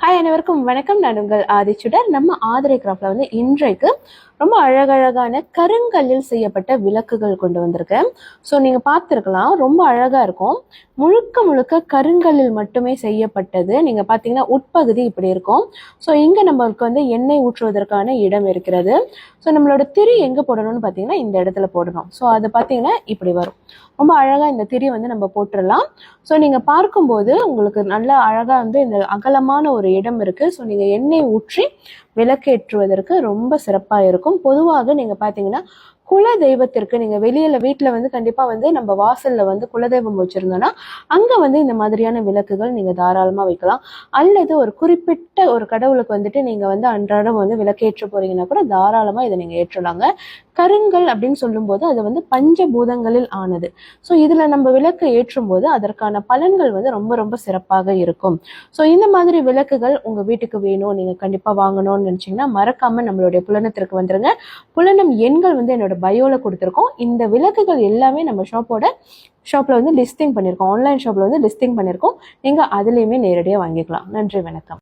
Hi அனைவருக்கும் வணக்கம். நான் உங்கள் ஆதிச்சுடர். நம்ம ஆதிரை கிராஃப்ட்ல இன்றைக்கு ரொம்ப அழகழகான கருங்கல்லில் செய்யப்பட்ட விளக்குகள் கொண்டு வந்திருக்கேன். ஸோ நீங்கள் பார்த்துருக்கலாம், ரொம்ப அழகாக இருக்கும். முழுக்க முழுக்க கருங்கல்லில் மட்டுமே செய்யப்பட்டது. நீங்கள் பார்த்தீங்கன்னா உட்பகுதி இப்படி இருக்கும். ஸோ இங்கே நம்மளுக்கு எண்ணெய் ஊற்றுவதற்கான இடம் இருக்கிறது. ஸோ நம்மளோட திரி எங்கே போடணும்னு பார்த்தீங்கன்னா இந்த இடத்துல போடணும். ஸோ அது பார்த்தீங்கன்னா இப்படி வரும். ரொம்ப அழகாக இந்த திரி நம்ம போட்டுடலாம். ஸோ நீங்கள் பார்க்கும்போது உங்களுக்கு நல்ல அழகாக இந்த அகலமான ஒரு இடம் இருக்குது. ஸோ நீங்கள் எண்ணெய் ஊற்றி விளக்கேற்றுவதற்கு ரொம்ப சிறப்பாக இருக்கும். பொதுவாக நீங்கள் பார்த்தீங்கன்னா குல தெய்வத்திற்கு நீங்கள் வெளியில வீட்டில் கண்டிப்பாக நம்ம வாசலில் குலதெய்வம் வச்சுருந்தோன்னா அங்கே இந்த மாதிரியான விளக்குகள் நீங்கள் தாராளமாக வைக்கலாம். அல்லது ஒரு குறிப்பிட்ட ஒரு கடவுளுக்கு நீங்கள் அன்றாடம் விளக்கேற்ற போறீங்கன்னா கூட தாராளமாக இதை நீங்கள் ஏற்றலாங்க. கருங்கல் அப்படின்னு சொல்லும்போது அது பஞ்சபூதங்களில் ஆனது. ஸோ இதில் நம்ம விளக்கு ஏற்றும் போது அதற்கான பலன்கள் ரொம்ப ரொம்ப சிறப்பாக இருக்கும். ஸோ இந்த மாதிரி விளக்குகள் உங்கள் வீட்டுக்கு வேணும், நீங்கள் கண்டிப்பாக வாங்கணும்னு நினச்சிங்கன்னா மறக்காமல் நம்மளுடைய புலனத்திற்கு வந்துருங்க. புலனம் எண்கள் என்னோட பயோல கொடுத்துருக்கோம். இந்த விளக்குகள் எல்லாமே நம்ம ஷாப்ல லிஸ்டிங் பண்ணியிருக்கோம். ஆன்லைன் ஷாப்ல லிஸ்டிங் பண்ணியிருக்கோம். நீங்கள் அதுலேயுமே நேரடியாக வாங்கிக்கலாம். நன்றி, வணக்கம்.